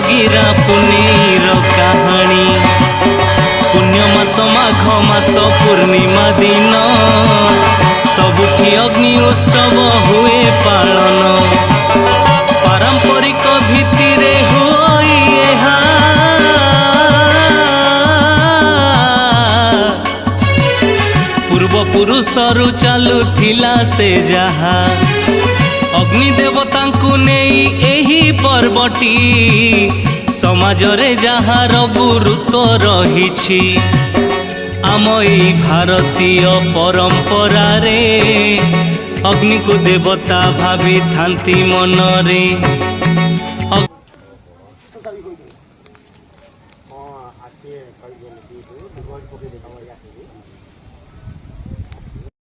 गीरा पुनीर कहानी पुण्य मास माघ मास पूर्णिमा दिन सबुठी अग्नि उत्सव हुए पालन पारंपरिक भित्तिरे हुई एहा पूर्व पुरुषरु चालुथिला से जहा अग्नि देवतांकु नेई एही पर्वटी समाजरे जहार गुरुत्व रहिछि आम एई भारतीय परंपरा रे अग्नि को देवता भावी थांती मनरे हाँ,